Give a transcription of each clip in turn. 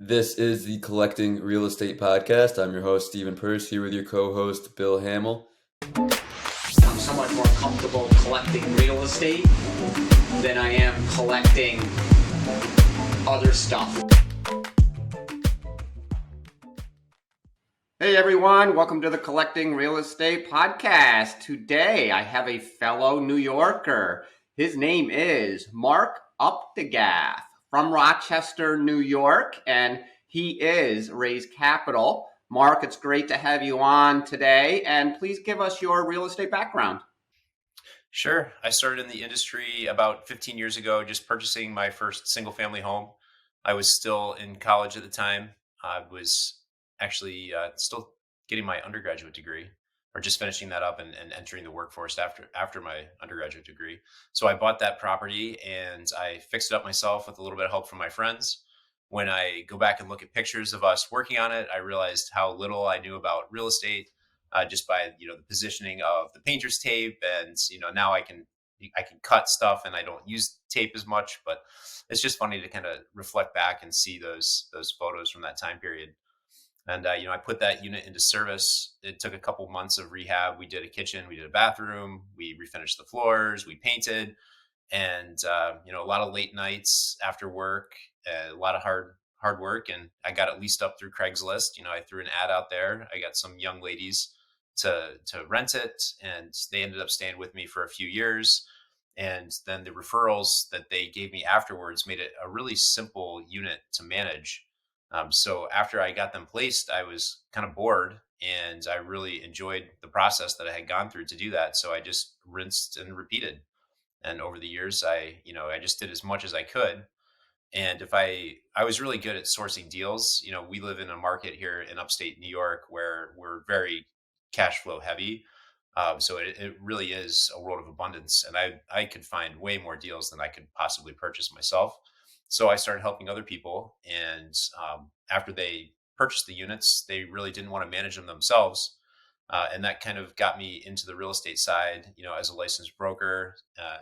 This is the Collecting Real Estate Podcast. I'm your host, Stephen Purse, here with your co-host, Bill Hamill. I'm somewhat more comfortable collecting real estate than I am collecting other stuff. Hey everyone, welcome to the Collecting Real Estate Podcast. Today I have a fellow New Yorker. His name is Mark Updegraff from Rochester, New York, and he is Raze Capital. Mark, it's great to have you on today, and please give us your real estate background. Sure. I started in the industry about 15 years ago, just purchasing my first single family home. I was still in college at the time. I was actually still getting my undergraduate degree, or just finishing that up and entering the workforce after my undergraduate degree. So I bought that property and I fixed it up myself with a little bit of help from my friends. When I go back and look at pictures of us working on it, I realized how little I knew about real estate, just by the positioning of the painter's tape, and now I can cut stuff and I don't use tape as much. But it's just funny to kind of reflect back and see those photos from that time period. And I put that unit into service. It took a couple months of rehab. We did a kitchen, we did a bathroom, we refinished the floors, we painted, and a lot of late nights after work, a lot of hard work. And I got it leased up through Craigslist. I threw an ad out there. I got some young ladies to rent it, and they ended up staying with me for a few years. And then the referrals that they gave me afterwards made it a really simple unit to manage. So after I got them placed, I was kind of bored, and I really enjoyed the process that I had gone through to do that. So I just rinsed and repeated. And over the years, I just did as much as I could. And if I was really good at sourcing deals. We live in a market here in upstate New York where we're very cash flow heavy. So it really is a world of abundance. And I could find way more deals than I could possibly purchase myself. So I started helping other people. And after they purchased the units, they really didn't want to manage them themselves. And that kind of got me into the real estate side, as a licensed broker,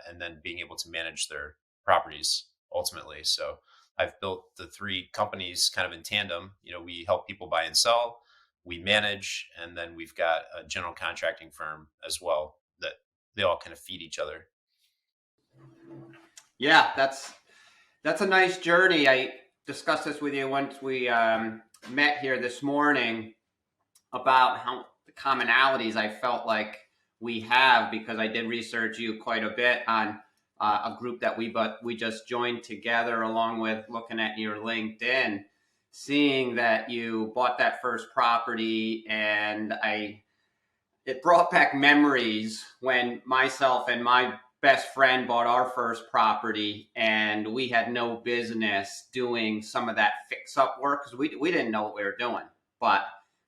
and then being able to manage their properties ultimately. So I've built the three companies kind of in tandem. We help people buy and sell, we manage, and then we've got a general contracting firm as well that they all kind of feed each other. Yeah, that's a nice journey. I discussed this with you once we met here this morning about how the commonalities I felt like we have, because I did research you quite a bit on a group that we just joined together, along with looking at your LinkedIn, seeing that you bought that first property, and it brought back memories when myself and my best friend bought our first property, and we had no business doing some of that fix-up work because we didn't know what we were doing. But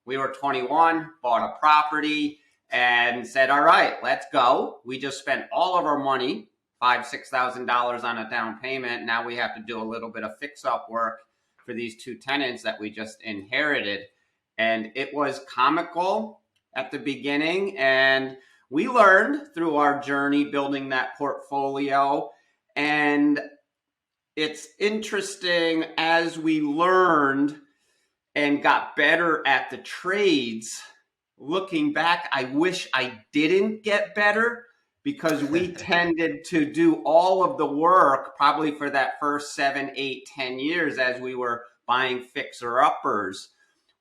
we were 21, bought a property, and said, all right, let's go. We just spent all of our money, $5,000-$6,000 on a down payment. Now we have to do a little bit of fix-up work for these two tenants that we just inherited. And it was comical at the beginning, and we learned through our journey building that portfolio. And it's interesting, as we learned and got better at the trades, looking back, I wish I didn't get better, because we tended to do all of the work probably for that first 7, 8, 10 years as we were buying fixer-uppers.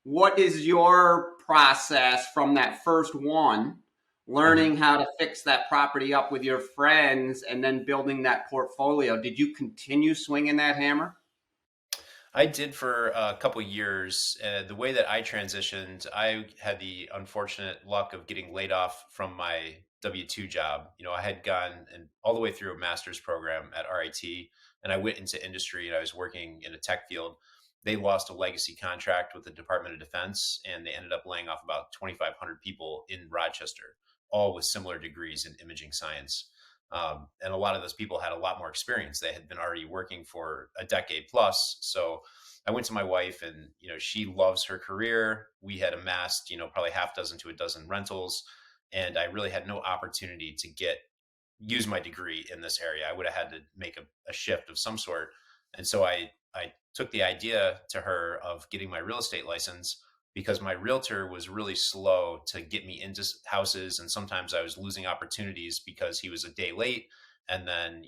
What is your process from that first one, learning how to fix that property up with your friends, and then building that portfolio? Did you continue swinging that hammer? I did for a couple years. The way that I transitioned, I had the unfortunate luck of getting laid off from my W-2 job. I had gone and all the way through a master's program at RIT, and I went into industry, and I was working in a tech field. They lost a legacy contract with the Department of Defense, and they ended up laying off about 2,500 people in Rochester, all with similar degrees in imaging science. And a lot of those people had a lot more experience. They had been already working for a decade plus. So I went to my wife, and, she loves her career. We had amassed, probably half dozen to a dozen rentals. And I really had no opportunity to use my degree in this area. I would have had to make a shift of some sort. And so I I took the idea to her of getting my real estate license because my realtor was really slow to get me into houses. And sometimes I was losing opportunities because he was a day late. And then,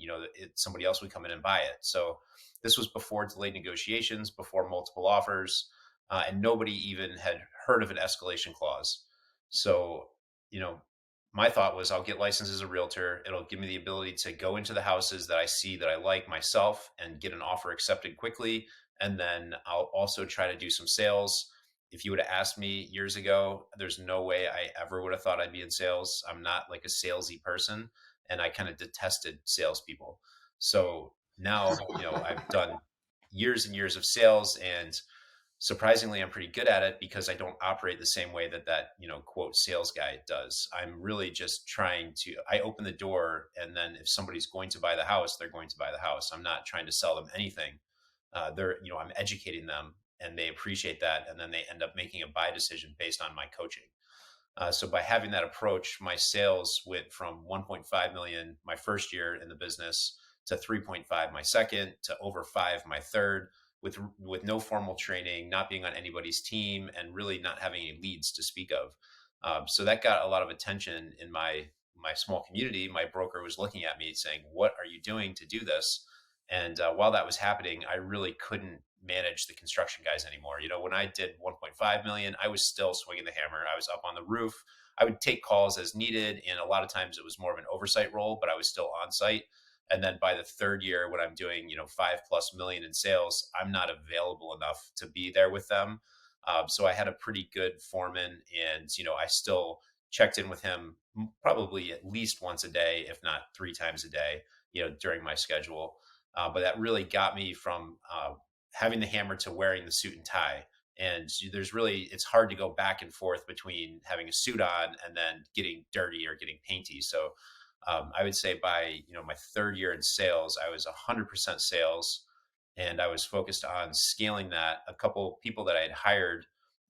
somebody else would come in and buy it. So this was before delayed negotiations, before multiple offers, and nobody even had heard of an escalation clause. So, my thought was I'll get licensed as a realtor. It'll give me the ability to go into the houses that I see that I like myself and get an offer accepted quickly. And then I'll also try to do some sales. If you would have asked me years ago, there's no way I ever would have thought I'd be in sales. I'm not like a salesy person, and I kind of detested salespeople. So now, I've done years and years of sales, and surprisingly, I'm pretty good at it because I don't operate the same way that quote sales guy does. I'm really just I open the door, and then if somebody's going to buy the house, they're going to buy the house. I'm not trying to sell them anything. I'm educating them, and they appreciate that. And then they end up making a buy decision based on my coaching. So by having that approach, my sales went from 1.5 million my first year in the business to 3.5 my second, to over 5 my third, with no formal training, not being on anybody's team, and really not having any leads to speak of. So that got a lot of attention in my small community. My broker was looking at me saying, "What are you doing to do this?" And while that was happening, I really couldn't manage the construction guys anymore. When I did 1.5 million, I was still swinging the hammer. I was up on the roof. I would take calls as needed, and a lot of times it was more of an oversight role, but I was still on site. And then by the third year, when I'm doing 5+ million in sales, I'm not available enough to be there with them. So I had a pretty good foreman, and I still checked in with him probably at least once a day, if not 3 times a day, during my schedule. But that really got me from having the hammer to wearing the suit and tie. And it's hard to go back and forth between having a suit on and then getting dirty or getting painty. So I would say by my third year in sales, I was 100% sales, and I was focused on scaling that. A couple people that I had hired,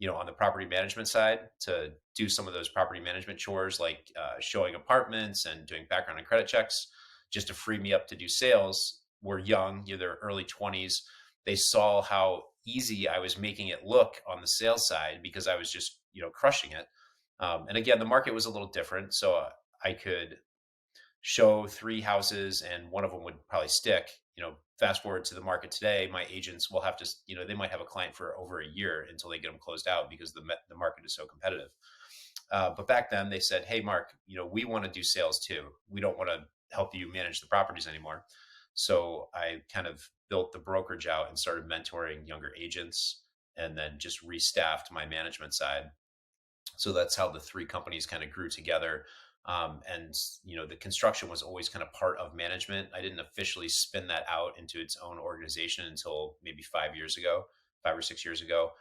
on the property management side to do some of those property management chores, like showing apartments and doing background and credit checks, just to free me up to do sales, were young, their early 20s. They saw how easy I was making it look on the sales side because I was just crushing it. And again, the market was a little different, so I could show 3 houses and one of them would probably stick. Fast forward to the market today, my agents will have to, they might have a client for over a year until they get them closed out because the market is so competitive. But back then they said, "Hey, Mark, we want to do sales too. We don't want to help you manage the properties anymore." So I kind of built the brokerage out and started mentoring younger agents, and then just restaffed my management side. So that's how the 3 companies kind of grew together. And the construction was always kind of part of management. I didn't officially spin that out into its own organization until maybe 5 or 6 years ago.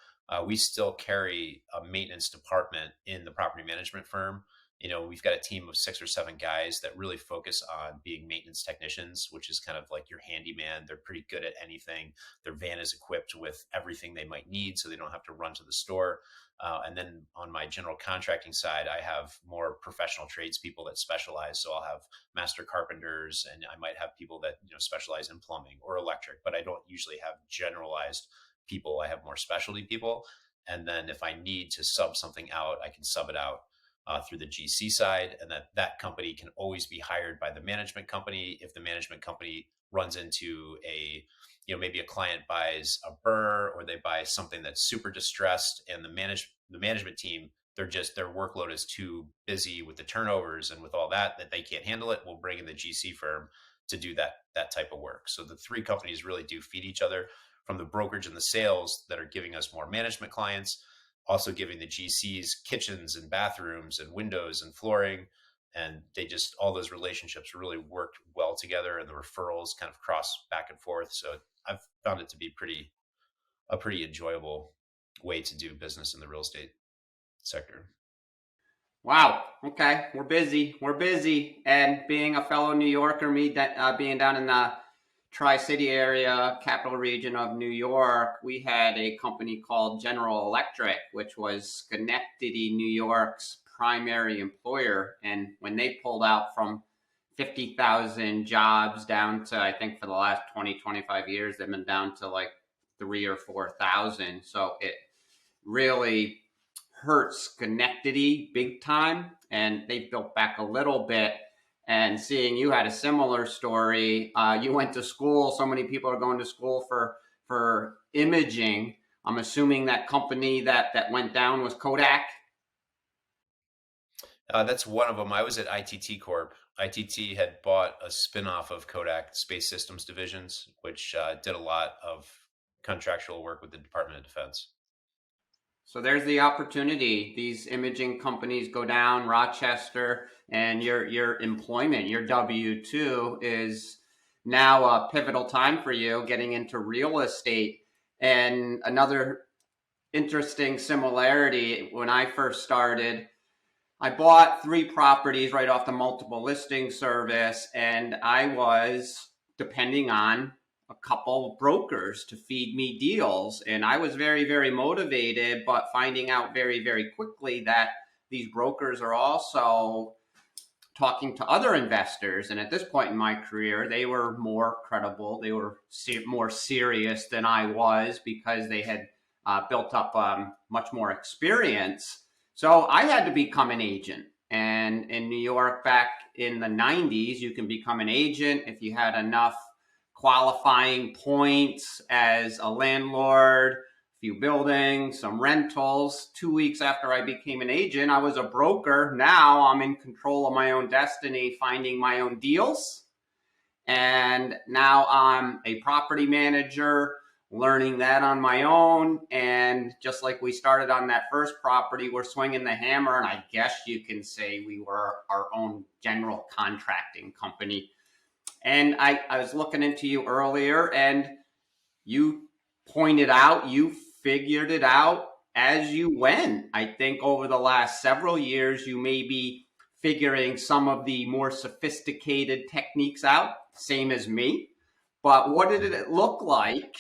We still carry a maintenance department in the property management firm. We've got a team of 6 or 7 guys that really focus on being maintenance technicians, which is kind of like your handyman. They're pretty good at anything. Their van is equipped with everything they might need, so they don't have to run to the store. And then on my general contracting side, I have more professional tradespeople that specialize. So I'll have master carpenters, and I might have people that specialize in plumbing or electric, but I don't usually have generalized people. I have more specialty people. And then if I need to sub something out, I can sub it out through the GC side, and that company can always be hired by the management company. If the management company runs into maybe a client buys a burr, or they buy something that's super distressed, and the management team, their workload is too busy with the turnovers and with all that they can't handle it, we'll bring in the GC firm to do that type of work. So the 3 companies really do feed each other, from the brokerage and the sales that are giving us more management clients, also giving the GCs kitchens and bathrooms and windows and flooring. And all those relationships really worked well together, and the referrals kind of cross back and forth. So I've found it to be a pretty enjoyable way to do business in the real estate sector. Wow. Okay. We're busy. And being a fellow New Yorker, being down in the Tri-City area, capital region of New York, we had a company called General Electric, which was Schenectady, New York's primary employer. And when they pulled out from 50,000 jobs down to, I think for the last 20, 25 years, they've been down to like 3 or 4,000. So it really hurt Schenectady big time, and they built back a little bit. And seeing you had a similar story, you went to school. So many people are going to school for imaging. I'm assuming that company that went down was Kodak. That's one of them. I was at ITT Corp. ITT had bought a spinoff of Kodak Space Systems Divisions, which did a lot of contractual work with the Department of Defense. So there's the opportunity. These imaging companies go down, Rochester, and your employment, your W-2 is now a pivotal time for you getting into real estate. And another interesting similarity, when I first started, I bought 3 properties right off the multiple listing service, and I was depending on a couple brokers to feed me deals. And I was very, very motivated, but finding out very, very quickly that these brokers are also talking to other investors. And at this point in my career, they were more credible. They were more serious than I was because they had built up much more experience. So I had to become an agent. And in New York back in the 90s, you can become an agent if you had enough qualifying points as a landlord, a few buildings, some rentals. 2 weeks after I became an agent, I was a broker. Now I'm in control of my own destiny, finding my own deals. And now I'm a property manager, learning that on my own. And just like we started on that first property, we're swinging the hammer. And I guess you can say we were our own general contracting company. And I was looking into you earlier, and you pointed out you figured it out as you went. I think over the last several years, you may be figuring some of the more sophisticated techniques out, same as me. But what did it look like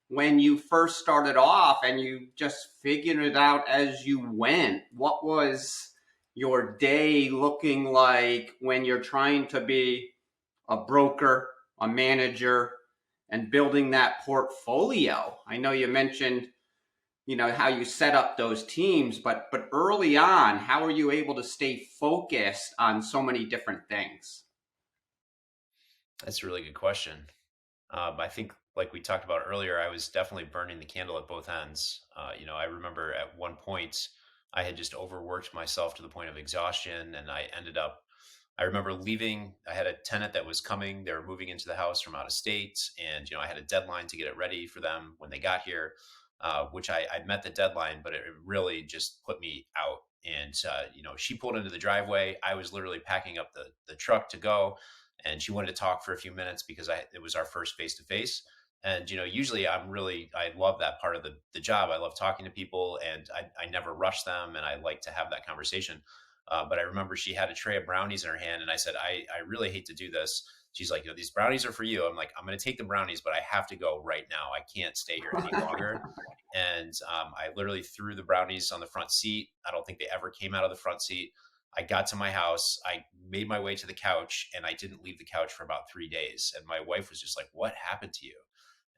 when you first started off and you just figured it out as you went? What was your day looking like when you're trying to be a broker, a manager, and building that portfolio? I know you mentioned, how you set up those teams, but early on, how are you able to stay focused on so many different things? That's a really good question. I think, like we talked about earlier, I was definitely burning the candle at both ends. I remember at one point I had just overworked myself to the point of exhaustion, and I remember leaving. I had a tenant that was coming. They were moving into the house from out of state, and I had a deadline to get it ready for them when they got here, which I met the deadline, but it really just put me out. And she pulled into the driveway. I was literally packing up the truck to go, and she wanted to talk for a few minutes because it was our first face to face. And usually I love that part of the job. I love talking to people, and I never rush them, and I like to have that conversation. But I remember she had a tray of brownies in her hand, and I said, I really hate to do this. She's like, these brownies are for you. I'm like, I'm going to take the brownies, but I have to go right now. I can't stay here any longer. And I literally threw the brownies on the front seat. I don't think they ever came out of the front seat. I got to my house. I made my way to the couch, and I didn't leave the couch for about 3 days. And my wife was just like, what happened to you?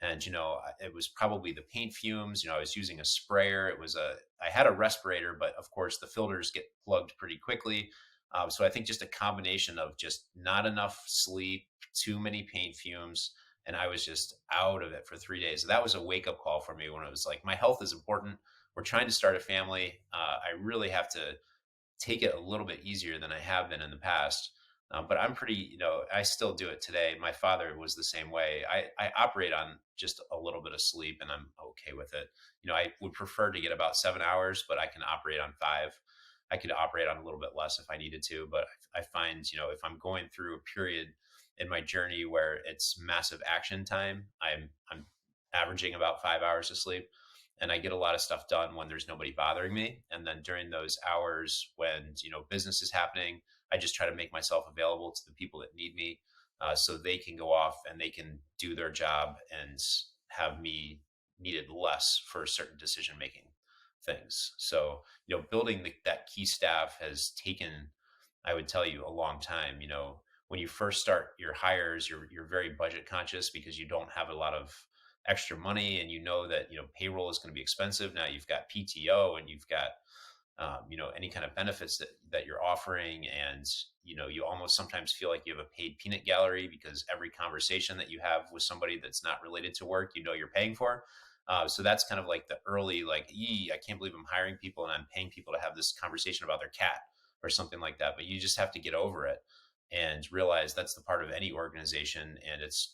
And it was probably the paint fumes. I was using a sprayer. I had a respirator, but of course the filters get plugged pretty quickly. So I think just a combination of just not enough sleep, too many paint fumes, and I was just out of it for 3 days. So that was a wake up call for me when it was like, my health is important. We're trying to start a family. I really have to take it a little bit easier than I have been in the past. But I'm pretty, I still do it today. My father was the same way. I operate on just a little bit of sleep, and I'm okay with it. I would prefer to get about 7 hours, but I can operate on 5. I could operate on a little bit less if I needed to. But I find, if I'm going through a period in my journey where it's massive action time, I'm averaging about 5 hours of sleep. And I get a lot of stuff done when there's nobody bothering me. And then during those hours when, business is happening, I just try to make myself available to the people that need me, so they can go off and they can do their job and have me needed less for certain decision-making things. So, building that key staff has taken, I would tell you, a long time. When you first start your hires, you're very budget conscious because you don't have a lot of extra money and you know that, payroll is going to be expensive. Now you've got PTO and you've got, any kind of benefits that you're offering. And, you almost sometimes feel like you have a paid peanut gallery because every conversation that you have with somebody that's not related to work, you're paying for. So that's kind of like the early, like, I can't believe I'm hiring people and I'm paying people to have this conversation about their cat or something like that. But you just have to get over it and realize that's the part of any organization. And it's,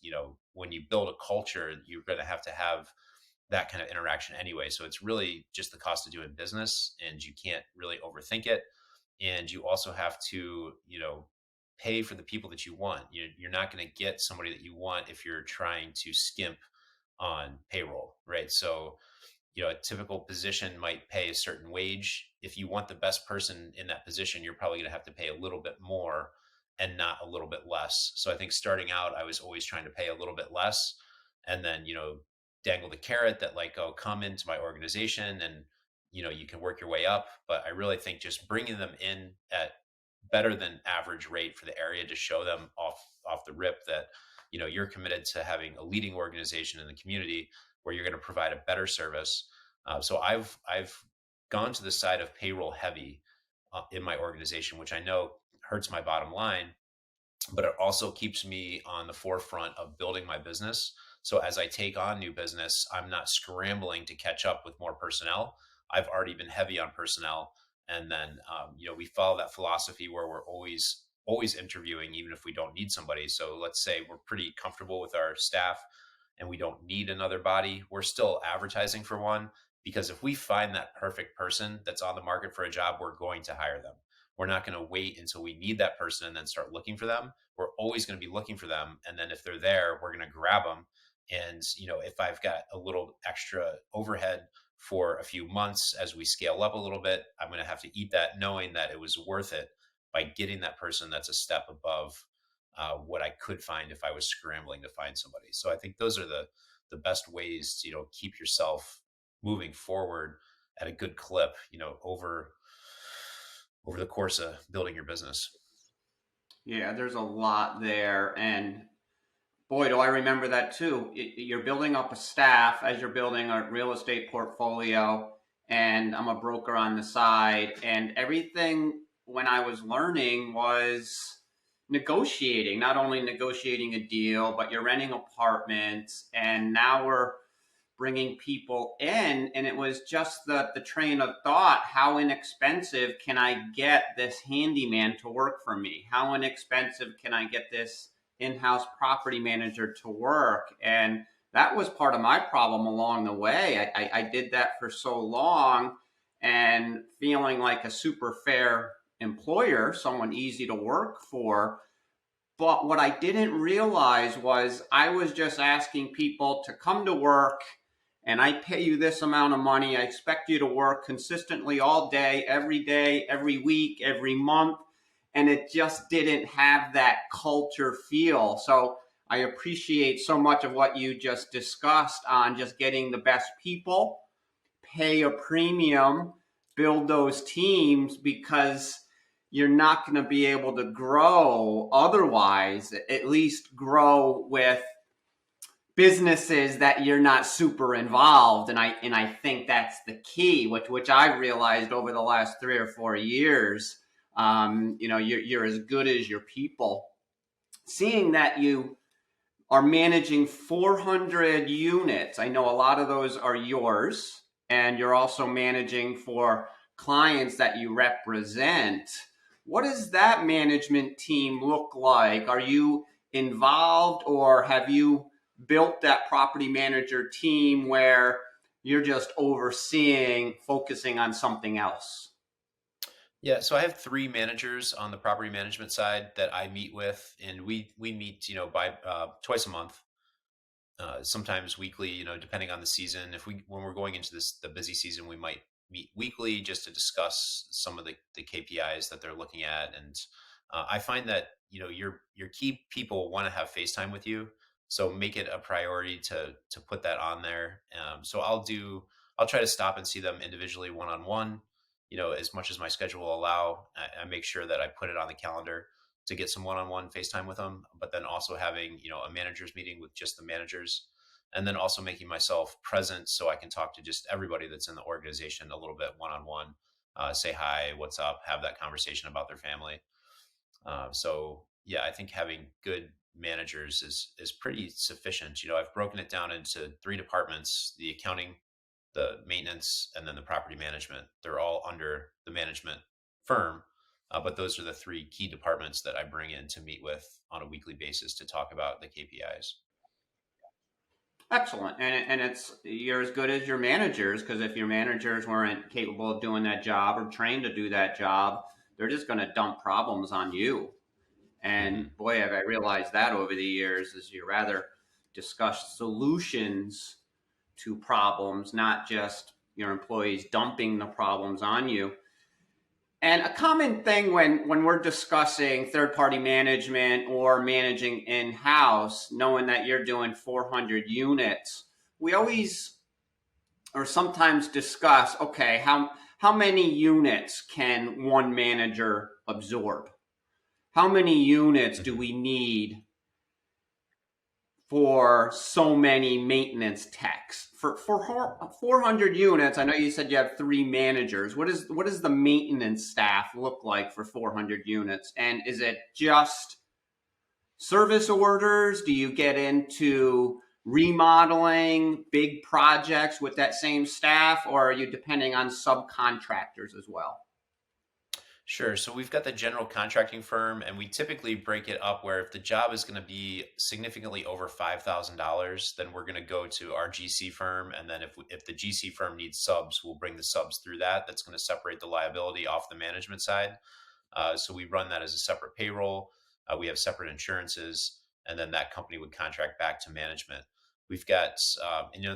when you build a culture, you're going to have that kind of interaction anyway. So it's really just the cost of doing business, and you can't really overthink it. And you also have to, pay for the people that you want. You're not going to get somebody that you want if you're trying to skimp on payroll, right? So, a typical position might pay a certain wage. If you want the best person in that position, you're probably going to have to pay a little bit more and not a little bit less. So I think starting out, I was always trying to pay a little bit less and then, dangle the carrot that like, oh, come into my organization and, you can work your way up. But I really think just bringing them in at better than average rate for the area to show them off the rip that, you're committed to having a leading organization in the community where you're going to provide a better service. So I've gone to the side of payroll heavy in my organization, which I know hurts my bottom line, but it also keeps me on the forefront of building my business. So as I take on new business, I'm not scrambling to catch up with more personnel. I've already been heavy on personnel, and then we follow that philosophy where we're always interviewing, even if we don't need somebody. So let's say we're pretty comfortable with our staff and we don't need another body, we're still advertising for one, because if we find that perfect person that's on the market for a job, we're going to hire them. We're not going to wait until we need that person and then start looking for them. We're always going to be looking for them. And then if they're there, we're going to grab them. And, if I've got a little extra overhead for a few months as we scale up a little bit, I'm going to have to eat that, knowing that it was worth it by getting that person that's a step above what I could find if I was scrambling to find somebody. So I think those are the best ways to, keep yourself moving forward at a good clip, over the course of building your business. Yeah, there's a lot there. And boy, do I remember that too. You're building up a staff as you're building a real estate portfolio, and I'm a broker on the side. And everything when I was learning was negotiating, not only negotiating a deal, but you're renting apartments. And now we're bringing people in, and it was just the train of thought: how inexpensive can I get this handyman to work for me? How inexpensive can I get this in-house property manager to work? And that was part of my problem along the way. I did that for so long, and feeling like a super fair employer, someone easy to work for. But what I didn't realize was I was just asking people to come to work, and I pay you this amount of money. I expect you to work consistently all day, every week, every month. And it just didn't have that culture feel. So I appreciate so much of what you just discussed on just getting the best people, pay a premium, build those teams, because you're not going to be able to grow otherwise, at least grow with businesses that you're not super involved. And I think that's the key, which I realized over the last 3 or 4 years. You're as good as your people. Seeing that you are managing 400 units, I know a lot of those are yours, and you're also managing for clients that you represent. What does that management team look like? Are you involved, or have you built that property manager team where you're just overseeing, focusing on something else? Yeah, so I have 3 managers on the property management side that I meet with, and we meet, by twice a month, sometimes weekly, depending on the season. If when we're going into the busy season, we might meet weekly just to discuss some of the KPIs that they're looking at. And I find that, your key people want to have FaceTime with you. So make it a priority to put that on there. So I'll try to stop and see them individually one-on-one, as much as my schedule will allow. I make sure that I put it on the calendar to get some one-on-one FaceTime with them, but then also having, a managers meeting with just the managers. and then also making myself present so I can talk to just everybody that's in the organization a little bit one-on-one, say hi, what's up, have that conversation about their family. So yeah, I think having good managers is pretty sufficient. I've broken it down into three departments: the accounting, the maintenance, and then the property management. They're all under the management firm, but those are the three key departments that I bring in to meet with on a weekly basis to talk about the KPIs. Excellent. And it's, you're as good as your managers, because if your managers weren't capable of doing that job or trained to do that job, they're just going to dump problems on you. Mm-hmm. And boy, have I realized that over the years, is you rather discuss solutions to problems, not just your employees dumping the problems on you. And a common thing when we're discussing third party management or managing in house, knowing that you're doing 400 units, we always or sometimes discuss, okay, how many units can one manager absorb? How many units do Mm-hmm. we need for so many maintenance techs? For 400 units, I know you said you have 3 managers. What does the maintenance staff look like for 400 units? And is it just service orders? Do you get into remodeling, big projects with that same staff, or are you depending on subcontractors as well? Sure. So we've got the general contracting firm, and we typically break it up where if the job is going to be significantly over $5,000, then we're going to go to our GC firm, and then if the GC firm needs subs, we'll bring the subs through that. That's going to separate the liability off the management side. So we run that as a separate payroll. We have separate insurances, and then that company would contract back to management. We've got,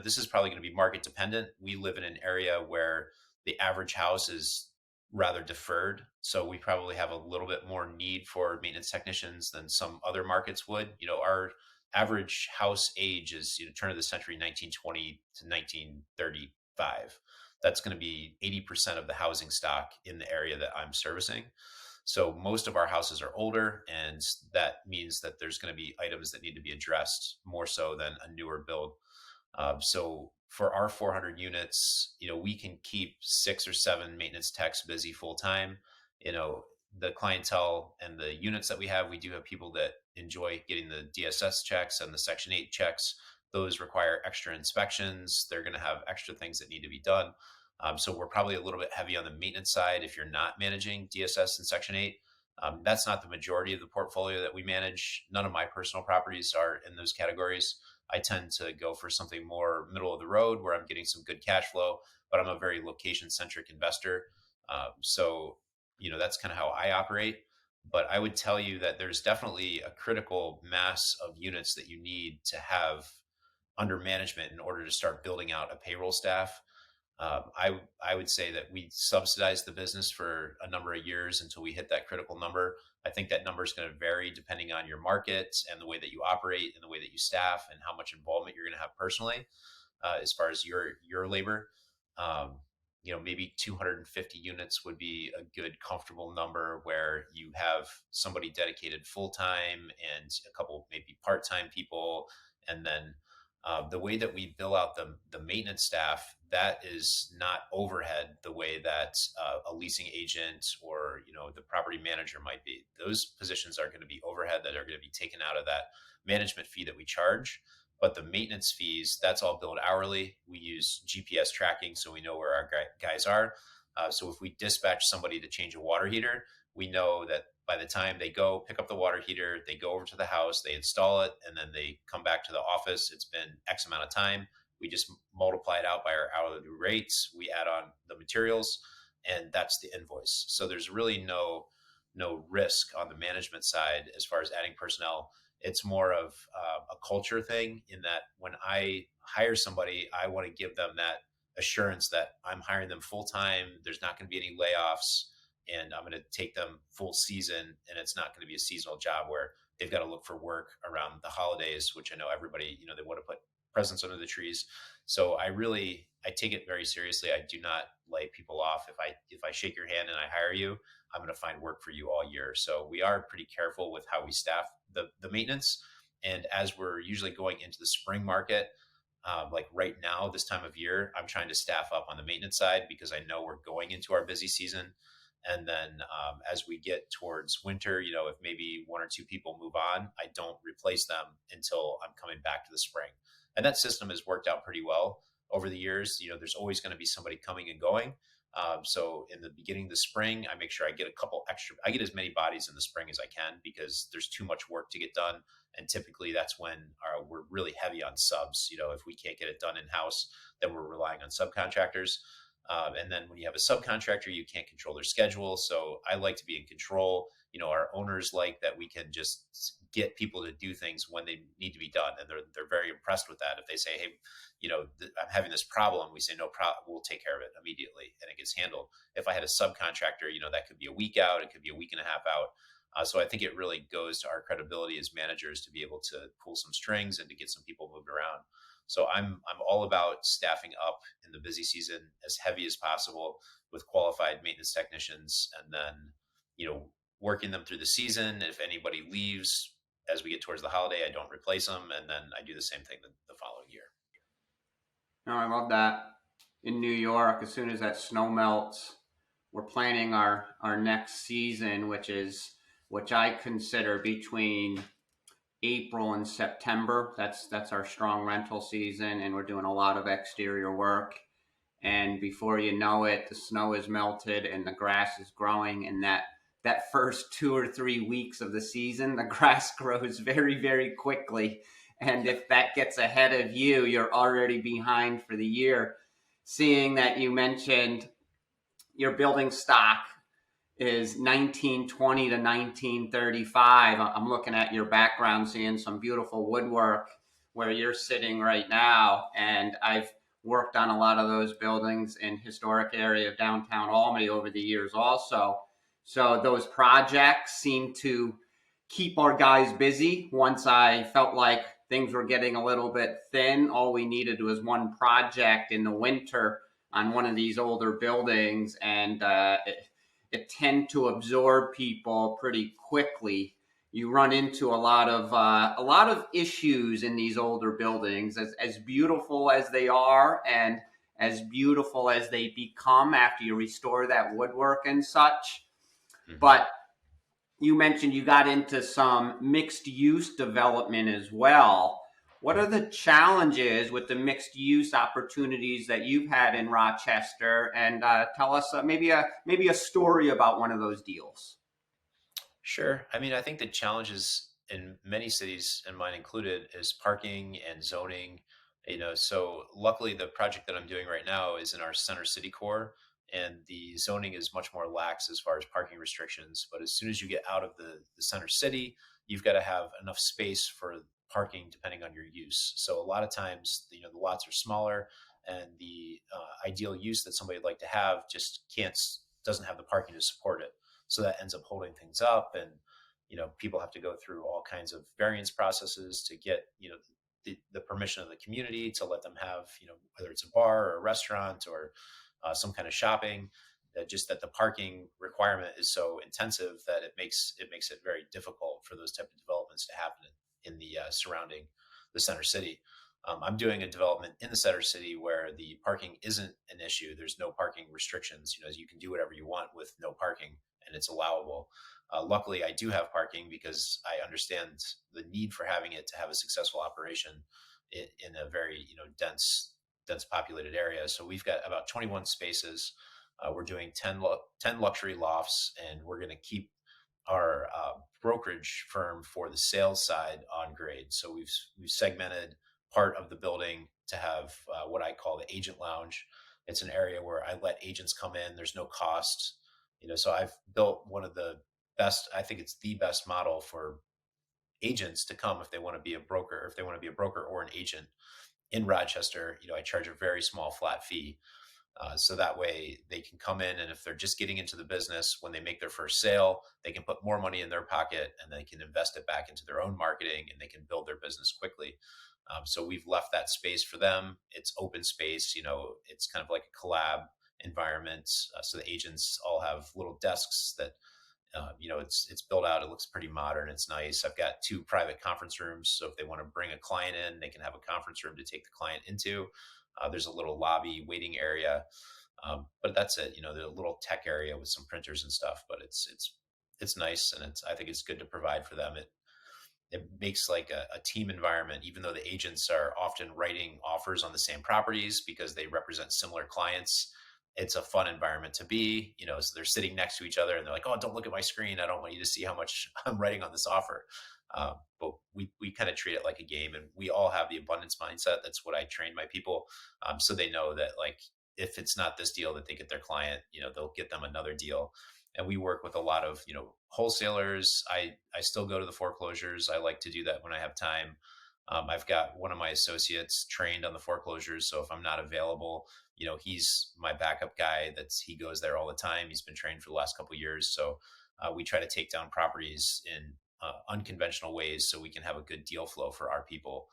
this is probably going to be market dependent. We live in an area where the average house is rather deferred. So we probably have a little bit more need for maintenance technicians than some other markets would. Our average house age is, turn of the century, 1920 to 1935. That's going to be 80% of the housing stock in the area that I'm servicing. So most of our houses are older, and that means that there's going to be items that need to be addressed more so than a newer build. So for our 400 units, we can keep 6 or 7 maintenance techs busy full time. The clientele and the units that we have, we do have people that enjoy getting the DSS checks and the Section 8 checks. Those require extra inspections. They're going to have extra things that need to be done. So we're probably a little bit heavy on the maintenance side if you're not managing DSS and Section 8. That's not the majority of the portfolio that we manage. None of my personal properties are in those categories. I tend to go for something more middle of the road where I'm getting some good cash flow, but I'm a very location centric investor. So, that's kind of how I operate. But I would tell you that there's definitely a critical mass of units that you need to have under management in order to start building out a payroll staff. I would say that we subsidized the business for a number of years until we hit that critical number. I think that number is going to vary depending on your market and the way that you operate and the way that you staff and how much involvement you're going to have personally, as far as your labor. Um, maybe 250 units would be a good, comfortable number where you have somebody dedicated full time and a couple maybe part time people, and then the way that we bill out the maintenance staff, that is not overhead the way that a leasing agent or the property manager might be. Those positions are going to be overhead that are going to be taken out of that management fee that we charge. But the maintenance fees, that's all billed hourly. We use GPS tracking so we know where our guys are. So if we dispatch somebody to change a water heater, we know that by the time they go pick up the water heater, they go over to the house, they install it, and then they come back to the office. It's been X amount of time. We just multiply it out by our hourly rates. We add on the materials, and that's the invoice. So there's really no risk on the management side as far as adding personnel. It's more of a culture thing in that when I hire somebody, I want to give them that assurance that I'm hiring them full time. There's not going to be any layoffs, and I'm going to take them full season. And it's not going to be a seasonal job where they've got to look for work around the holidays, which I know everybody, they want to put presents under the trees. So I take it very seriously. I do not lay people off. If I shake your hand and I hire you, I'm going to find work for you all year. So we are pretty careful with how we staff the maintenance. And as we're usually going into the spring market, Like right now, this time of year, I'm trying to staff up on the maintenance side because I know we're going into our busy season. And then as we get towards winter, if maybe one or two people move on, I don't replace them until I'm coming back to the spring. And that system has worked out pretty well over the years. There's always going to be somebody coming and going. So in the beginning of the spring, I make sure I get I get as many bodies in the spring as I can because there's too much work to get done. And typically that's when we're really heavy on subs. If we can't get it done in house, then we're relying on subcontractors. And then when you have a subcontractor, you can't control their schedule. So I like to be in control. Our owners like that we can just get people to do things when they need to be done. And they're very impressed with that. If they say, hey, I'm having this problem, we say, no problem, we'll take care of it immediately. And it gets handled. If I had a subcontractor, that could be a week out. It could be a week and a half out. So I think it really goes to our credibility as managers to be able to pull some strings and to get some people moved around. So I'm all about staffing up in the busy season as heavy as possible with qualified maintenance technicians, and then working them through the season. If anybody leaves as we get towards the holiday, I don't replace them, and then I do the same thing the following year. No, I love that. In New York, as soon as that snow melts, we're planning our next season, which I consider between April and September. That's our strong rental season, and we're doing a lot of exterior work. And before you know it, the snow is melted and the grass is growing. And that first 2 or 3 weeks of the season, the grass grows very, very quickly. And if that gets ahead of you, you're already behind for the year. Seeing that you mentioned your building stock is 1920 to 1935. I'm looking at your background, seeing some beautiful woodwork where you're sitting right now. And I've worked on a lot of those buildings in historic area of downtown Albany over the years also. So those projects seem to keep our guys busy. Once I felt like things were getting a little bit thin, all we needed was one project in the winter on one of these older buildings, and it tend to absorb people pretty quickly. You run into a lot of issues in these older buildings, as beautiful as they are and as beautiful as they become after you restore that woodwork and such. Mm-hmm. But you mentioned you got into some mixed use development as well. What are the challenges with the mixed use opportunities that you've had in Rochester? And tell us maybe a story about one of those deals. Sure. I mean, I think the challenges in many cities, and mine included, is parking and zoning. So luckily the project that I'm doing right now is in our center city core, and the zoning is much more lax as far as parking restrictions. But as soon as you get out of the center city, you've got to have enough space for parking depending on your use. So a lot of times, the lots are smaller, and the ideal use that somebody would like to have just doesn't have the parking to support it. So that ends up holding things up, and people have to go through all kinds of variance processes to get the permission of the community to let them have whether it's a bar or a restaurant or some kind of shopping. Just that the parking requirement is so intensive that it makes it very difficult for those type of developments to happen in the surrounding the center city. I'm doing a development in the center city where the parking isn't an issue. There's no parking restrictions. You can do whatever you want with no parking, and it's allowable. Luckily, I do have parking because I understand the need for having it to have a successful operation in a very dense populated area. So we've got about 21 spaces. We're doing 10 luxury lofts, and we're going to keep our brokerage firm for the sales side on grade. So we've segmented part of the building to have what I call the agent lounge. It's an area where I let agents come in. There's no cost. So I've built one of the best, I think it's the best model for agents to come if they want to be a broker, or an agent in Rochester. I charge a very small flat fee. So that way they can come in, and if they're just getting into the business, when they make their first sale, they can put more money in their pocket and they can invest it back into their own marketing, and they can build their business quickly. So we've left that space for them. It's open space. It's kind of like a collab environment. So the agents all have little desks that It's built out. It looks pretty modern. It's nice. I've got 2 private conference rooms, so if they want to bring a client in, they can have a conference room to take the client into. There's a little lobby waiting area, but that's it. There's a little tech area with some printers and stuff, but it's nice, and I think it's good to provide for them. It makes like a team environment, even though the agents are often writing offers on the same properties because they represent similar clients. It's a fun environment to be, so they're sitting next to each other and they're like, oh, don't look at my screen. I don't want you to see how much I'm writing on this offer. But we kind of treat it like a game, and we all have the abundance mindset. That's what I train my people. So they know that, like, if it's not this deal that they get their client, they'll get them another deal. And we work with a lot of wholesalers. I still go to the foreclosures. I like to do that when I have time. I've got one of my associates trained on the foreclosures, so if I'm not available, he's my backup guy. He goes there all the time. He's been trained for the last couple of years. So we try to take down properties in unconventional ways so we can have a good deal flow for our people.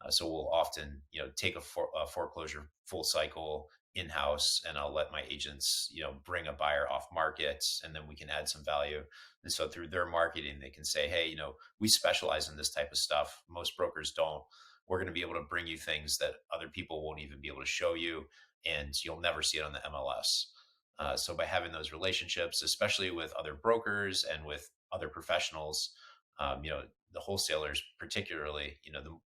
So we'll often take a foreclosure full cycle in-house, and I'll let my agents bring a buyer off market, and then we can add some value. And so through their marketing, they can say, hey, we specialize in this type of stuff. Most brokers don't. We're going to be able to bring you things that other people won't even be able to show you, and you'll never see it on the MLS. So by having those relationships, especially with other brokers and with other professionals, the wholesalers particularly,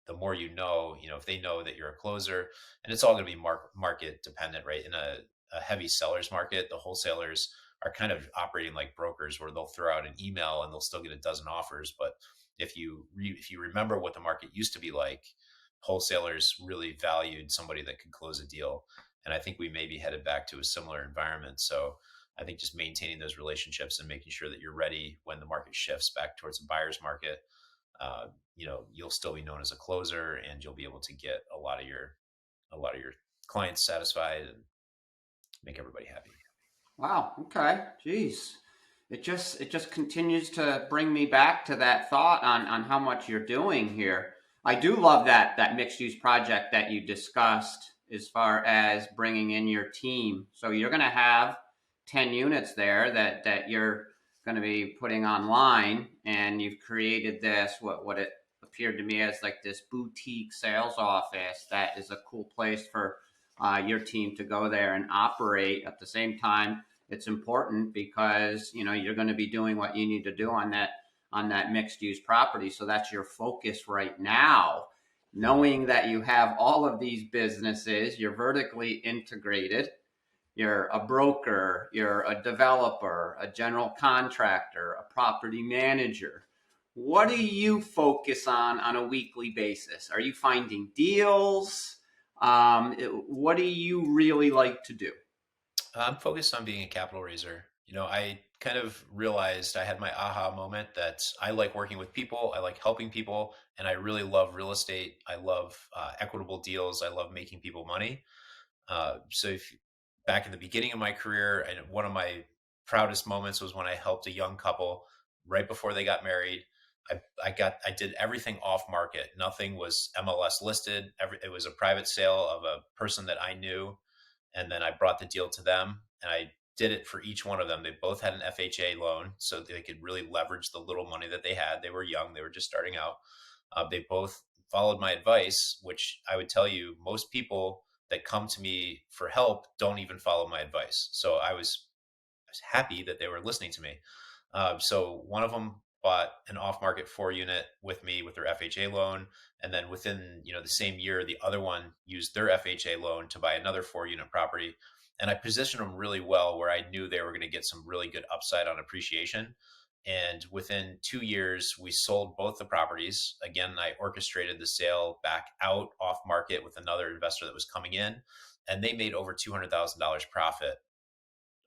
the more if they know that you're a closer, and it's all going to be market dependent, right? In a heavy sellers market, the wholesalers are kind of operating like brokers, where they'll throw out an email and they'll still get a dozen offers. But if you remember what the market used to be like, wholesalers really valued somebody that could close a deal. And I think we may be headed back to a similar environment. So I think just maintaining those relationships and making sure that you're ready when the market shifts back towards a buyer's market, you'll still be known as a closer, and you'll be able to get a lot of your clients satisfied and make everybody happy. Wow. Okay. Jeez. It just continues to bring me back to that thought on how much you're doing here. I do love that mixed use project that you discussed as far as bringing in your team. So you're going to have 10 units there that you're going to be putting online, and you've created this what it appeared to me as like this boutique sales office that is a cool place for your team to go there and operate. At the same time, it's important because you're going to be doing what you need to do on that mixed use property. So that's your focus right now. Knowing that you have all of these businesses, you're vertically integrated. You're a broker, you're a developer, a general contractor, a property manager. What do you focus on a weekly basis? Are you finding deals? What do you really like to do? I'm focused on being a capital raiser. I kind of realized, I had my aha moment, that I like working with people. I like helping people, and I really love real estate. I love equitable deals. I love making people money. So back in the beginning of my career, and one of my proudest moments was when I helped a young couple right before they got married. I did everything off market. Nothing was MLS listed. It was a private sale of a person that I knew. And then I brought the deal to them, and I did it for each one of them. They both had an FHA loan, so they could really leverage the little money that they had. They were young. They were just starting out. They both followed my advice, which I would tell you, most people that come to me for help don't even follow my advice. So I was happy that they were listening to me. So one of them bought an off-market 4-unit with me with their FHA loan, and then within the same year, the other one used their FHA loan to buy another 4-unit property. And I positioned them really well, where I knew they were going to get some really good upside on appreciation. And within 2 years, we sold both the properties. Again, I orchestrated the sale back out off market with another investor that was coming in, and they made over $200,000 profit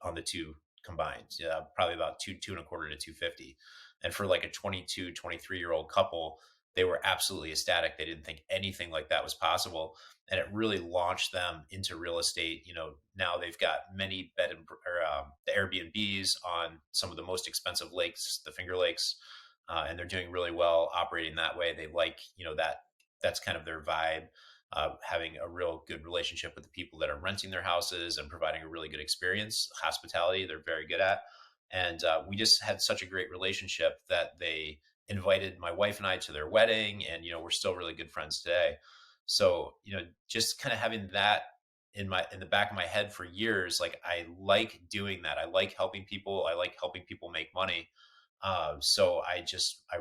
on the two combined. Yeah, probably about two and a quarter to 250. And for like a 22, 23-year-old couple, they were absolutely ecstatic. They didn't think anything like that was possible. And it really launched them into real estate. Now they've got many the Airbnbs on some of the most expensive lakes, the Finger Lakes, and they're doing really well operating that way. They like, that's kind of their vibe. Having a real good relationship with the people that are renting their houses and providing a really good experience. Hospitality, they're very good at. And we just had such a great relationship that they invited my wife and I to their wedding, and we're still really good friends today. So just kind of having that in the back of my head for years, like I like doing that. I like helping people. I like helping people make money. So I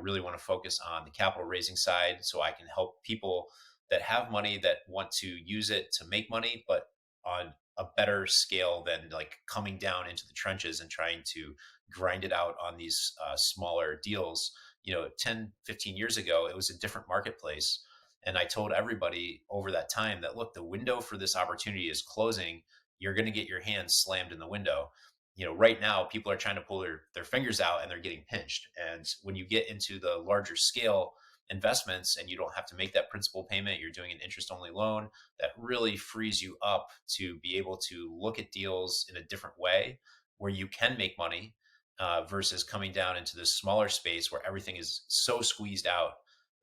really want to focus on the capital raising side, so I can help people that have money that want to use it to make money, but on a better scale than like coming down into the trenches and trying to grind it out on these smaller deals. 10, 15 years ago, it was a different marketplace. And I told everybody over that time that, look, the window for this opportunity is closing. You're going to get your hands slammed in the window. Right now, people are trying to pull their fingers out and they're getting pinched. And when you get into the larger scale investments and you don't have to make that principal payment, you're doing an interest only loan, that really frees you up to be able to look at deals in a different way where you can make money versus coming down into this smaller space where everything is so squeezed out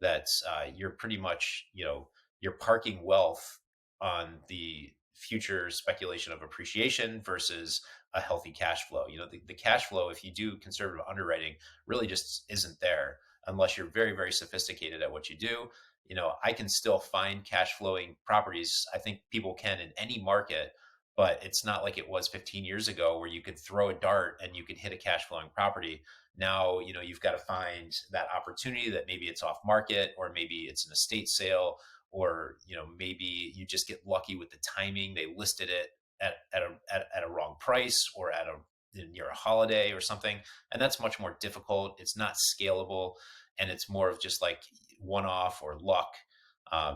that you're pretty much, you're parking wealth on the future speculation of appreciation versus a healthy cash flow. The cash flow, if you do conservative underwriting, really just isn't there unless you're very, very sophisticated at what you do. I can still find cash flowing properties. I think people can in any market, but it's not like it was 15 years ago where you could throw a dart and you could hit a cash flowing property. Now, you've got to find that opportunity that maybe it's off market, or maybe it's an estate sale, or, maybe you just get lucky with the timing. They listed it at a wrong price, or near a holiday or something. And that's much more difficult. It's not scalable, and it's more of just like one-off or luck.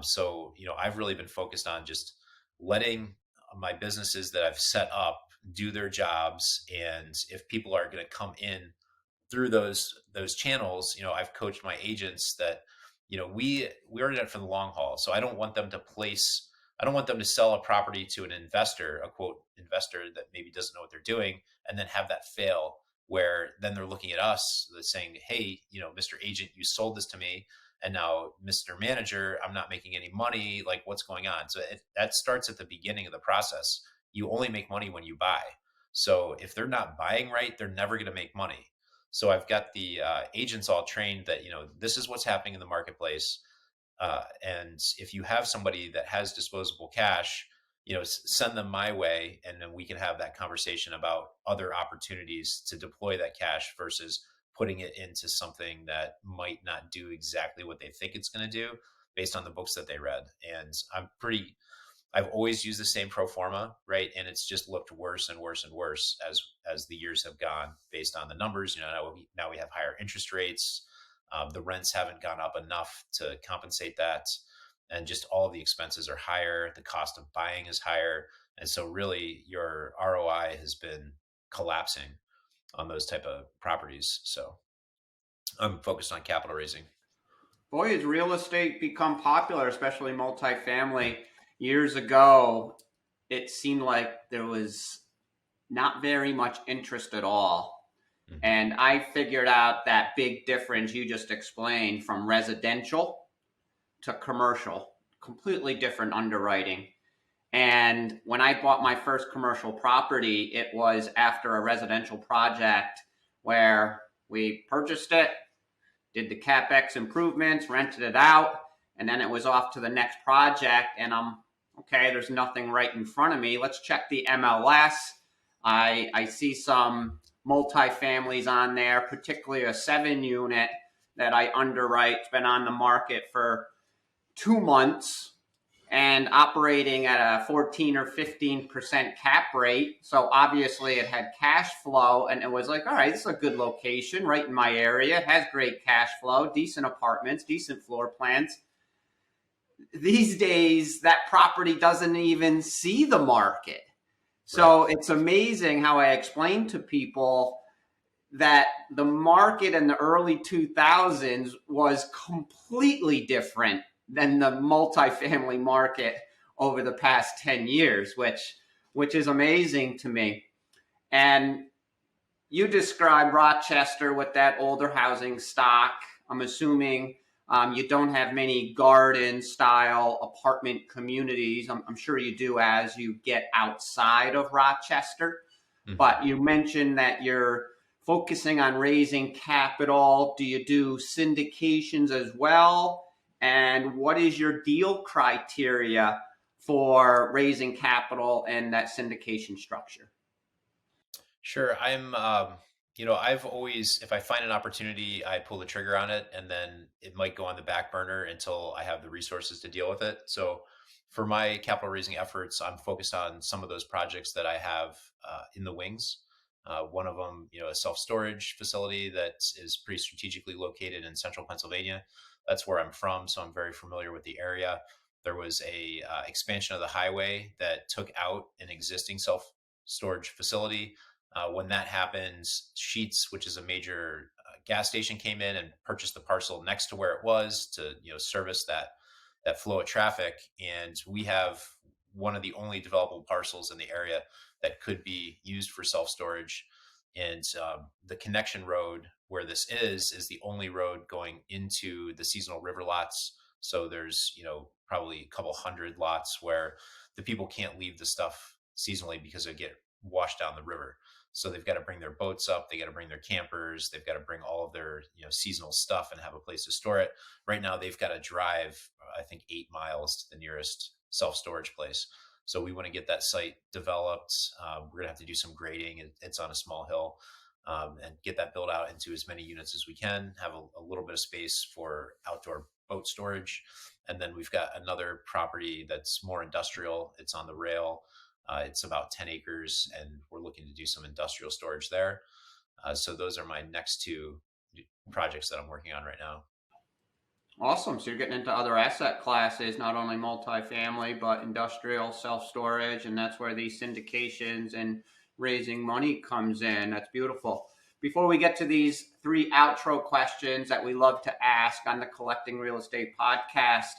So, I've really been focused on just letting my businesses that I've set up do their jobs. And if people are going to come in through those channels, I've coached my agents that, we're in it for the long haul. So I don't want them to sell a property to an investor, a quote investor that maybe doesn't know what they're doing, and then have that fail, where then they're looking at us saying, hey, Mr. Agent, you sold this to me, and now Mr. Manager, I'm not making any money. Like, what's going on? So that starts at the beginning of the process. You only make money when you buy. So if they're not buying right, they're never going to make money. So I've got the agents all trained that, this is what's happening in the marketplace. And if you have somebody that has disposable cash, send them my way, and then we can have that conversation about other opportunities to deploy that cash versus putting it into something that might not do exactly what they think it's going to do based on the books that they read. And I've always used the same pro forma, right? And it's just looked worse and worse and worse as the years have gone based on the numbers. Now we have higher interest rates. The rents haven't gone up enough to compensate that. And just all of the expenses are higher. The cost of buying is higher. And so really your ROI has been collapsing on those type of properties. So I'm focused on capital raising. Boy, has real estate become popular, especially multifamily. Years ago, it seemed like there was not very much interest at all. Mm-hmm. And I figured out that big difference you just explained from residential to commercial, completely different underwriting. And when I bought my first commercial property, it was after a residential project where we purchased it, did the CapEx improvements, rented it out, and then it was off to the next project. And okay, there's nothing right in front of me. Let's check the MLS. I see some multifamilies on there, particularly a 7-unit that I underwrite. It's been on the market for 2 months and operating at a 14 or 15% cap rate. So obviously it had cash flow, and it was like, all right, this is a good location right in my area. It has great cash flow, decent apartments, decent floor plans. These days, that property doesn't even see the market. So It's amazing how I explain to people that the market in the early 2000s was completely different than the multifamily market over the past 10 years, which is amazing to me. And you described Rochester with that older housing stock. I'm assuming you don't have many garden-style apartment communities. I'm sure you do as you get outside of Rochester. Mm-hmm. But you mentioned that you're focusing on raising capital? Do you do syndications as well? And what is your deal criteria for raising capital and that syndication structure? Sure. I've always, if I find an opportunity, I pull the trigger on it, and then it might go on the back burner until I have the resources to deal with it. So for my capital raising efforts, I'm focused on some of those projects that I have in the wings. One of them, a self-storage facility that is pretty strategically located in central Pennsylvania. That's where I'm from, so I'm very familiar with the area. There was a expansion of the highway that took out an existing self-storage facility. When that happened, Sheets, which is a major gas station, came in and purchased the parcel next to where it was to service that flow of traffic. And we have one of the only developable parcels in the area that could be used for self storage. And the connection road where this is the only road going into the seasonal river lots. So there's probably a couple hundred lots where the people can't leave the stuff seasonally because they get washed down the river. So they've got to bring their boats up, they got to bring their campers, they've got to bring all of their seasonal stuff and have a place to store it. Right now they've got to drive I think 8 miles to the nearest self-storage place. So we want to get that site developed. We're gonna have to do some grading. It's on a small hill, and get that built out into as many units as we can, have a little bit of space for outdoor boat storage. And then we've got another property that's more industrial. It's on the rail. It's about 10 acres, and we're looking to do some industrial storage there. So those are my next two projects that I'm working on right now. Awesome. So you're getting into other asset classes, not only multifamily, but industrial, self-storage, and that's where these syndications and raising money comes in. That's beautiful. Before we get to these three outro questions that we love to ask on the Collecting Real Estate podcast,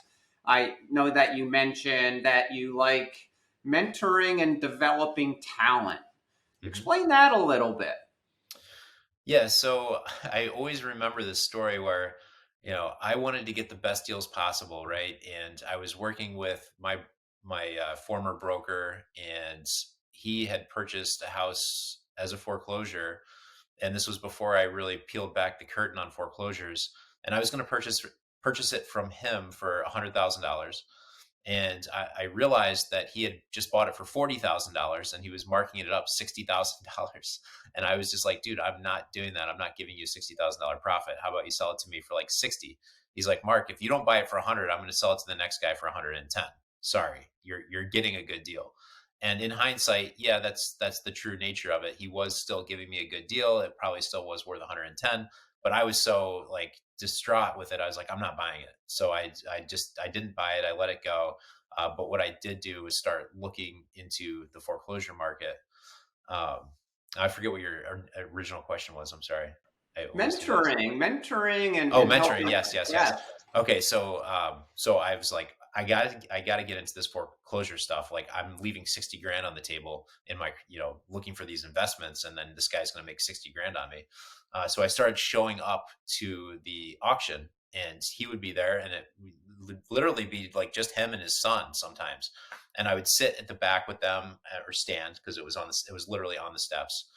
I know that you mentioned that you like mentoring and developing talent. Explain that a little bit. Yeah, so I always remember this story where, I wanted to get the best deals possible, right? And I was working with my former broker, and he had purchased a house as a foreclosure, and this was before I really peeled back the curtain on foreclosures. And I was going to purchase it from him for $100,000. And I realized that he had just bought it for $40,000 and he was marking it up $60,000. And I was just like, dude, I'm not doing that. I'm not giving you a $60,000 profit. How about you sell it to me for like 60? He's like, Mark, if you don't buy it for 100, I'm going to sell it to the next guy for 110. Sorry, you're getting a good deal. And in hindsight, yeah, that's the true nature of it. He was still giving me a good deal. It probably still was worth 110, but I was so like distraught with it. I was like, I'm not buying it. So I didn't buy it. I let it go. But what I did do was start looking into the foreclosure market. I forget what your original question was. I'm sorry. Mentoring and mentoring. Yes. Okay. So I was like, I gotta get into this foreclosure stuff. Like I'm leaving 60 grand on the table in my, looking for these investments. And then this guy's going to make 60 grand on me. So I started showing up to the auction, and he would be there, and it would literally be like just him and his son sometimes. And I would sit at the back with them or stand, because it was literally on the steps.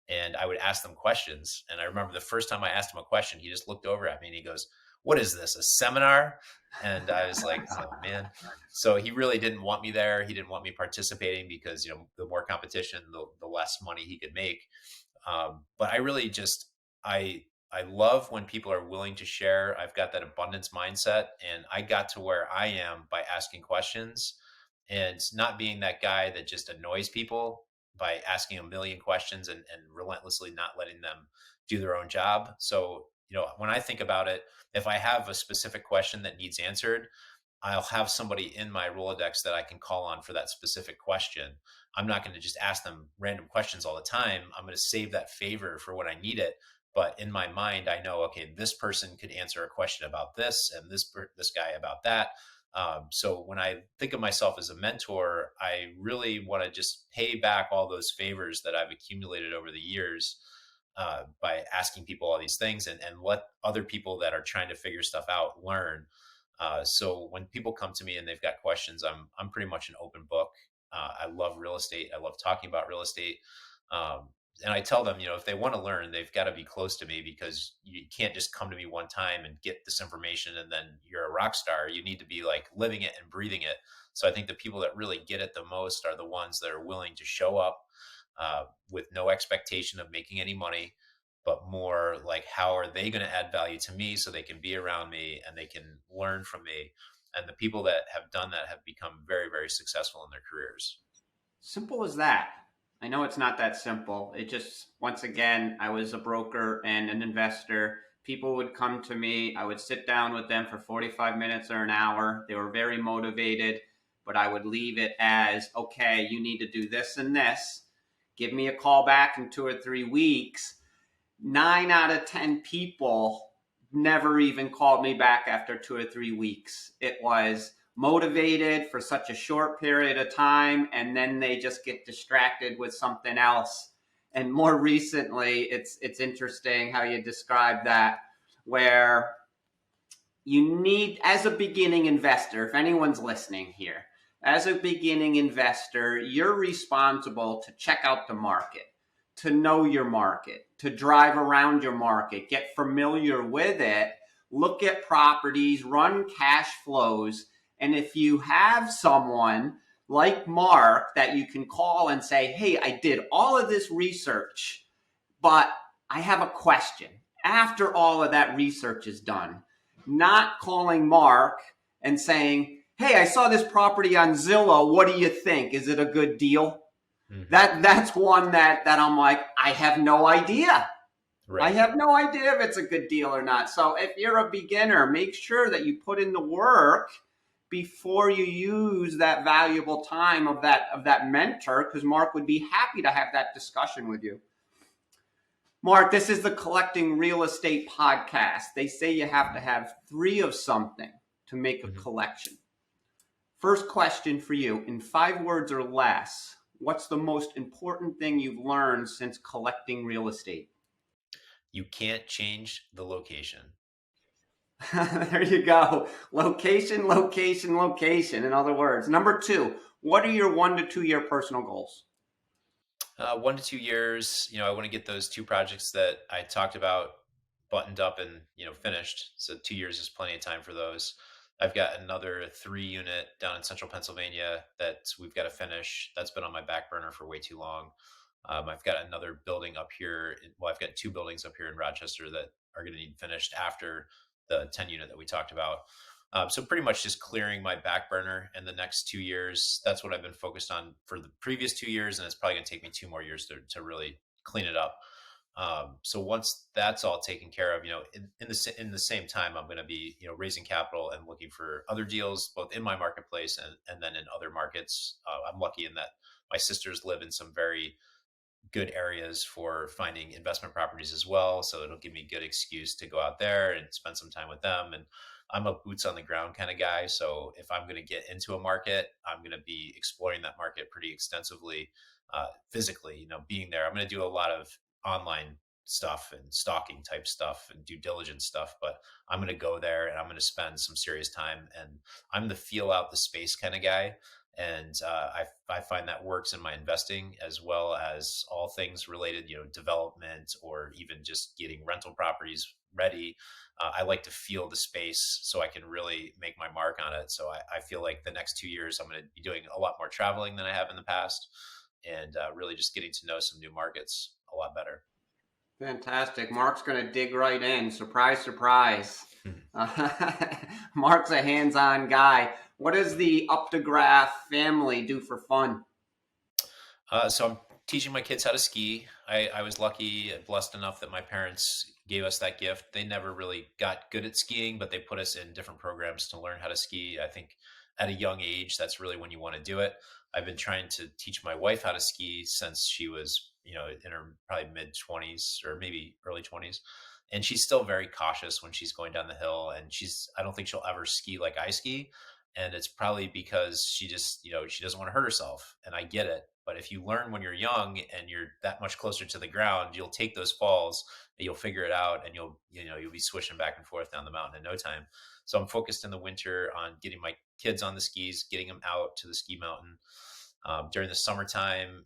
And I would ask them questions. And I remember the first time I asked him a question, he just looked over at me and he goes, "What is this, a seminar?" And I was like, oh man. So he really didn't want me there. He didn't want me participating because, the more competition, the less money he could make. But I really just, I love when people are willing to share. I've got that abundance mindset, and I got to where I am by asking questions and not being that guy that just annoys people by asking a million questions and relentlessly not letting them do their own job. So, when I think about it, if I have a specific question that needs answered, I'll have somebody in my Rolodex that I can call on for that specific question. I'm not going to just ask them random questions all the time. I'm going to save that favor for when I need it. But in my mind, I know, okay, this person could answer a question about this, and this guy about that. So when I think of myself as a mentor, I really want to just pay back all those favors that I've accumulated over the years, by asking people all these things, and let other people that are trying to figure stuff out learn. So when people come to me and they've got questions, I'm pretty much an open book. I love real estate. I love talking about real estate. and I tell them, if they want to learn, they've got to be close to me, because you can't just come to me one time and get this information and then you're a rock star. You need to be like living it and breathing it. So I think the people that really get it the most are the ones that are willing to show up with no expectation of making any money, but more like, how are they going to add value to me so they can be around me and they can learn from me. And the people that have done that have become very, very successful in their careers. Simple as that. I know it's not that simple. It just, once again, I was a broker and an investor. People would come to me. I would sit down with them for 45 minutes or an hour. They were very motivated, but I would leave it as, okay, you need to do this and this. Give me a call back in 2 or 3 weeks. 9 out of 10 people never even called me back after 2 or 3 weeks. It was motivated for such a short period of time, and then they just get distracted with something else. And more recently, it's interesting how you describe that, where you need, as a beginning investor, if anyone's listening here, as a beginning investor, you're responsible to check out the market, to know your market, to drive around your market, get familiar with it, look at properties, run cash flows. And if you have someone like Mark that you can call and say, hey, I did all of this research, but I have a question. After all of that research is done, not calling Mark and saying, hey, I saw this property on Zillow. What do you think? Is it a good deal? Mm-hmm. That's one that I'm like, I have no idea. Right. I have no idea if it's a good deal or not. So if you're a beginner, make sure that you put in the work before you use that valuable time of that mentor, because Mark would be happy to have that discussion with you. Mark, this is the Collecting Real Estate podcast. They say you have to have 3 of something to make a collection. First question for you, in 5 words or less, what's the most important thing you've learned since collecting real estate? You can't change the location. There you go. Location, location, location. In other words, number 2, what are your 1 to 2 year personal goals? 1 to 2 years. I want to get those 2 projects that I talked about buttoned up and, finished. So 2 years is plenty of time for those. I've got another 3 unit down in central Pennsylvania that we've got to finish. That's been on my back burner for way too long. I've got another building up here. I've got 2 buildings up here in Rochester that are going to need finished after the 10 unit that we talked about. So pretty much just clearing my back burner in the next 2 years. That's what I've been focused on for the previous 2 years. And it's probably going to take me 2 more years to really clean it up. So once that's all taken care of, in the same time, I'm going to be, raising capital and looking for other deals, both in my marketplace and then in other markets. I'm lucky in that my sisters live in some very good areas for finding investment properties as well. So it'll give me a good excuse to go out there and spend some time with them. And I'm a boots on the ground kind of guy. So if I'm going to get into a market, I'm going to be exploring that market pretty extensively, physically, being there. I'm going to do a lot of online stuff and stalking type stuff and due diligence stuff, but I'm going to go there and I'm going to spend some serious time, and I'm the feel out the space kind of guy. And I find that works in my investing as well as all things related, development or even just getting rental properties ready. I like to feel the space so I can really make my mark on it. So I feel like the next 2 years, I'm going to be doing a lot more traveling than I have in the past, and really just getting to know some new markets a lot better. Fantastic. Mark's going to dig right in. Surprise, surprise. Mark's a hands-on guy. What does the Updegraff family do for fun? So I'm teaching my kids how to ski. I was lucky and blessed enough that my parents gave us that gift. They never really got good at skiing, but they put us in different programs to learn how to ski. I think at a young age, that's really when you want to do it. I've been trying to teach my wife how to ski since she was, in her probably mid 20s or maybe early 20s. And she's still very cautious when she's going down the hill, and I don't think she'll ever ski like I ski. And it's probably because she just, she doesn't want to hurt herself. And I get it. But if you learn when you're young and you're that much closer to the ground, you'll take those falls and you'll figure it out, and you'll be swishing back and forth down the mountain in no time. So I'm focused in the winter on getting my kids on the skis, getting them out to the ski mountain. During the summertime,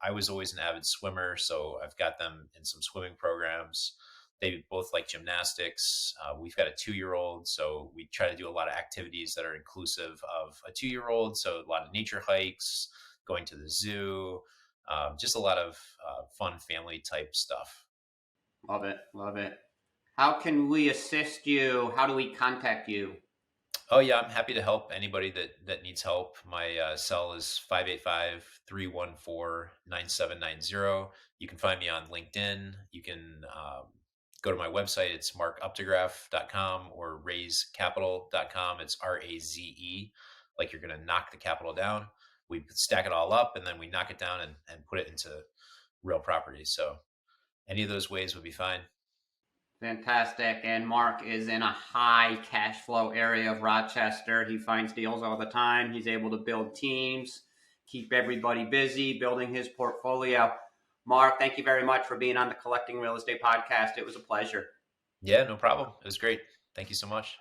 I was always an avid swimmer, so I've got them in some swimming programs. They both like gymnastics. We've got a 2-year-old, so we try to do a lot of activities that are inclusive of a 2-year-old. So a lot of nature hikes, going to the zoo, just a lot of fun family type stuff. Love it. Love it. How can we assist you? How do we contact you? Oh yeah, I'm happy to help anybody that needs help. My cell is 585-314-9790. You can find me on LinkedIn. You can go to my website. It's markupdegraff.com or razecapital.com. It's RAZE, like you're going to knock the capital down. We stack it all up and then we knock it down and put it into real property. So any of those ways would be fine. Fantastic. And Mark is in a high cash flow area of Rochester. He finds deals all the time. He's able to build teams, keep everybody busy, building his portfolio. Mark, thank you very much for being on the Collecting Real Estate podcast. It was a pleasure. Yeah, no problem. It was great. Thank you so much.